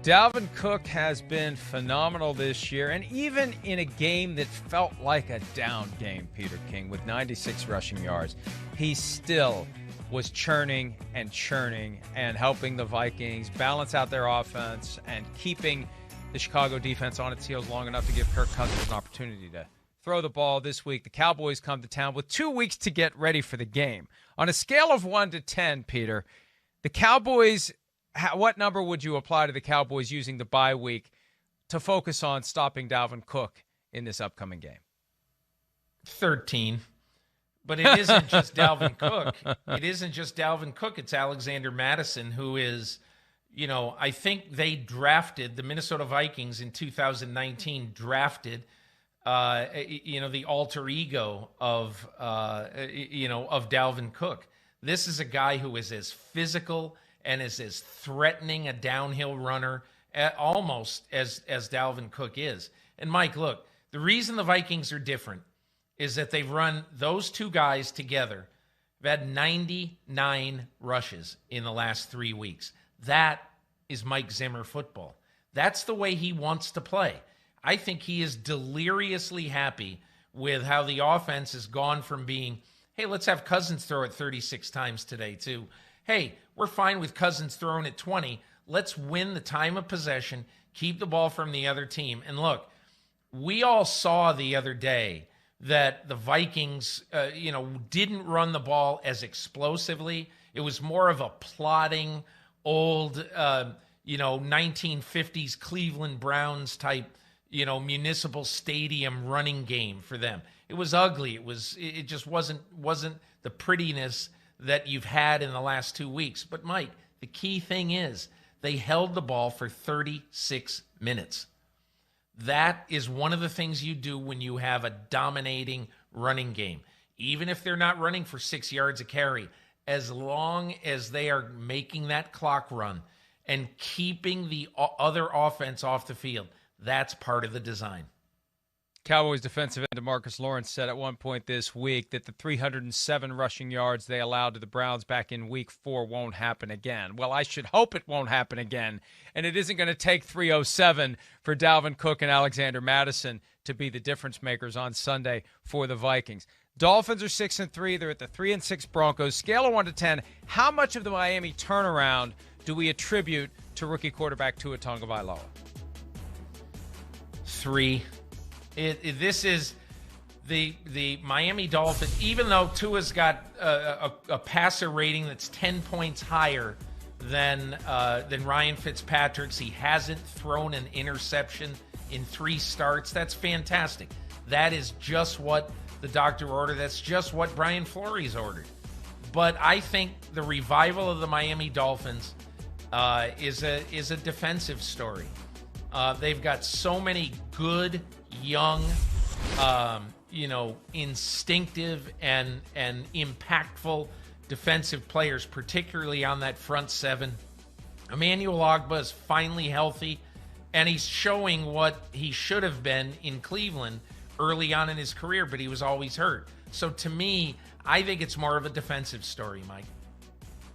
Dalvin Cook has been phenomenal this year, and even in a game that felt like a down game, Peter King, with 96 rushing yards, he still was churning and helping the Vikings balance out their offense and keeping the Chicago defense on its heels long enough to give Kirk Cousins an opportunity to throw the ball this week. The Cowboys come to town with 2 weeks to get ready for the game. On a scale of 1 to 10, Peter, the Cowboys, what number would you apply to the Cowboys using the bye week to focus on stopping Dalvin Cook in this upcoming game? 13. But it isn't just Dalvin Cook. It isn't just Dalvin Cook. It's Alexander Mattison, who is, I think they drafted, the Minnesota Vikings in 2019 drafted, the alter ego of Dalvin Cook. This is a guy who is as physical and is as threatening a downhill runner almost as Dalvin Cook is. And Mike, look, the reason the Vikings are different is that they've run those two guys together. They've had 99 rushes in the last 3 weeks. That is Mike Zimmer football. That's the way he wants to play. I think he is deliriously happy with how the offense has gone from being, hey, let's have Cousins throw it 36 times today, to, hey, we're fine with Cousins throwing it 20. Let's win the time of possession, keep the ball from the other team. And look, we all saw the other day that the Vikings, didn't run the ball as explosively. It was more of a plodding, old, 1950s Cleveland Browns type, municipal stadium running game for them. It was ugly. It just wasn't the prettiness that you've had in the last 2 weeks. But Mike, the key thing is they held the ball for 36 minutes. That is one of the things you do when you have a dominating running game. Even if they're not running for 6 yards a carry, as long as they are making that clock run and keeping the other offense off the field, that's part of the design. Cowboys defensive end DeMarcus Lawrence said at one point this week that the 307 rushing yards they allowed to the Browns back in Week 4 won't happen again. Well, I should hope it won't happen again, and it isn't going to take 307 for Dalvin Cook and Alexander Mattison to be the difference makers on Sunday for the Vikings. Dolphins are 6-3. They're at the 3-6 Broncos. Scale of 1 to 10, how much of the Miami turnaround do we attribute to rookie quarterback Tua Tagovailoa? 3. This is the Miami Dolphins. Even though Tua's got a passer rating that's 10 points higher than Ryan Fitzpatrick's, he hasn't thrown an interception in 3 starts. That's fantastic. That is just what the doctor ordered. That's just what Brian Flores ordered. But I think the revival of the Miami Dolphins is a defensive story. They've got so many good, young, instinctive and impactful defensive players, particularly on that front seven. Emmanuel Ogbah is finally healthy, and he's showing what he should have been in Cleveland early on in his career, but he was always hurt. So to me, I think it's more of a defensive story, Mike.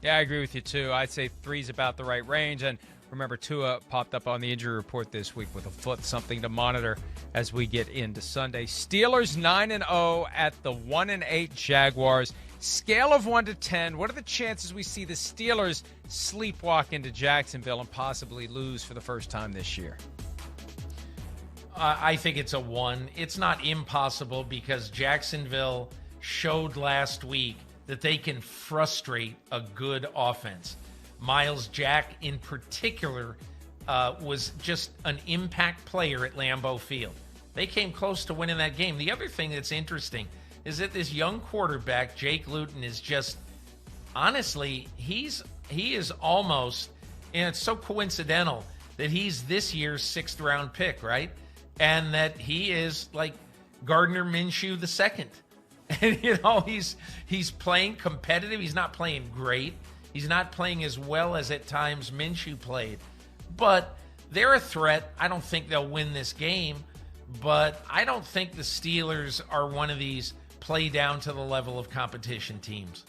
Yeah, I agree with you too. I'd say 3 is about the right range. And remember, Tua popped up on the injury report this week with a foot, something to monitor as we get into Sunday. Steelers 9-0 at the 1-8 Jaguars. Scale of 1 to 10, what are the chances we see the Steelers sleepwalk into Jacksonville and possibly lose for the first time this year? I think it's a 1. It's not impossible because Jacksonville showed last week that they can frustrate a good offense. Miles Jack, in particular, was just an impact player at Lambeau Field. They came close to winning that game. The other thing that's interesting is that this young quarterback, Jake Luton, is just, honestly, he is almost, and it's so coincidental that he's this year's 6th-round pick, right? And that he is like Gardner Minshew II. And, he's playing competitive. He's not playing great. He's not playing as well as at times Minshew played. But they're a threat. I don't think they'll win this game. But I don't think the Steelers are one of these play down to the level of competition teams.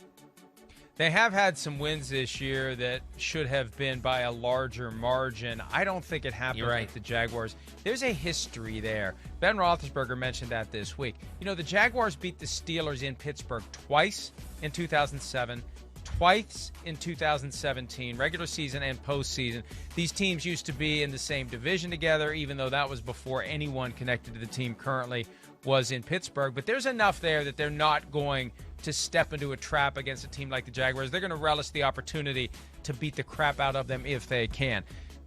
They have had some wins this year that should have been by a larger margin. I don't think it happened with the Jaguars. There's a history there. Ben Roethlisberger mentioned that this week. You know, the Jaguars beat the Steelers in Pittsburgh twice in 2007, twice in 2017, regular season and postseason. These teams used to be in the same division together, even though that was before anyone connected to the team currently was in Pittsburgh. But there's enough there that they're not going to step into a trap against a team like the Jaguars. They're going to relish the opportunity to beat the crap out of them if they can.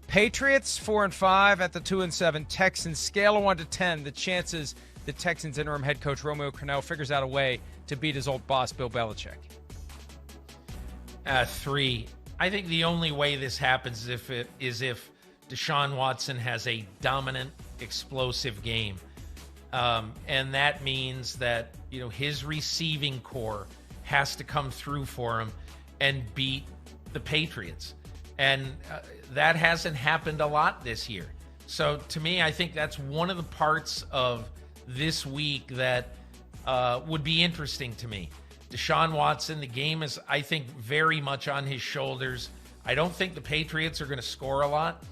Patriots 4-5 at the 2-7. Texans scale of 1 to 10. The chances the Texans interim head coach Romeo Crennel figures out a way to beat his old boss Bill Belichick. 3. I think the only way this happens is if Deshaun Watson has a dominant, explosive game. And that means that, you know, his receiving core has to come through for him and beat the Patriots. And that hasn't happened a lot this year. So to me, I think that's one of the parts of this week that would be interesting to me. Deshaun Watson, the game is, I think, very much on his shoulders. I don't think the Patriots are going to score a lot,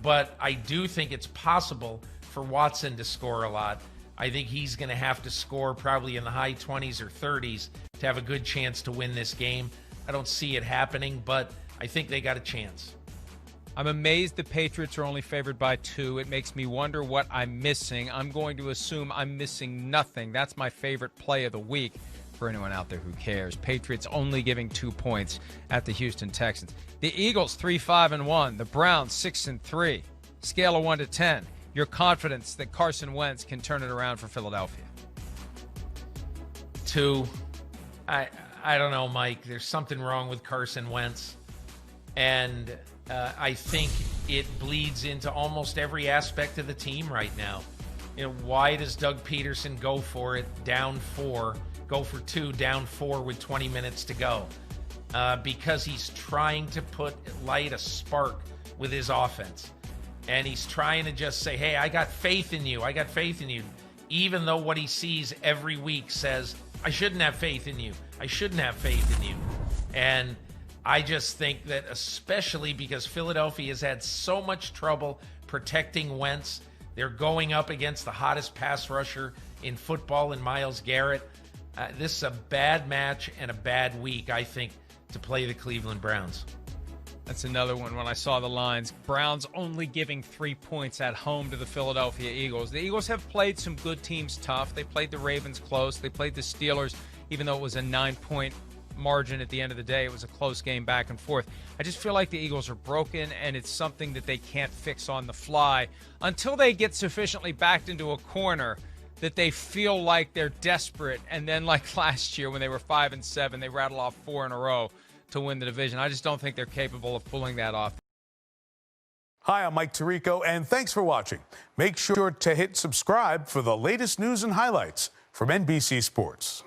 but I do think it's possible for Watson to score a lot. I think he's going to have to score probably in the high 20s or 30s to have a good chance to win this game. I don't see it happening, but I think they got a chance. I'm amazed the Patriots are only favored by 2. It makes me wonder what I'm missing. I'm going to assume I'm missing nothing. That's my favorite play of the week for anyone out there who cares. Patriots only giving 2 points at the Houston Texans. The Eagles 3-5-1. The Browns 6-3. Scale of 1 to 10. Your confidence that Carson Wentz can turn it around for Philadelphia. 2. I don't know, Mike. There's something wrong with Carson Wentz. And I think it bleeds into almost every aspect of the team right now. You know, why does Doug Peterson go for it down 4, go for 2, down 4 with 20 minutes to go? Because he's trying to light a spark with his offense. And he's trying to just say, hey, I got faith in you. I got faith in you. Even though what he sees every week says, I shouldn't have faith in you. I shouldn't have faith in you. And I just think that especially because Philadelphia has had so much trouble protecting Wentz, they're going up against the hottest pass rusher in football in Myles Garrett. This is a bad match and a bad week, I think, to play the Cleveland Browns. That's another one. When I saw the lines, Browns only giving 3 points at home to the Philadelphia Eagles. The Eagles have played some good teams tough. They played the Ravens close. They played the Steelers, even though it was a 9-point margin at the end of the day. It was a close game back and forth. I just feel like the Eagles are broken, and it's something that they can't fix on the fly until they get sufficiently backed into a corner that they feel like they're desperate. And then, like last year when they were 5-7, they rattle off 4 in a row to win the division. I just don't think they're capable of pulling that off. Hi, I'm Mike Tirico, and thanks for watching. Make sure to hit subscribe for the latest news and highlights from NBC Sports.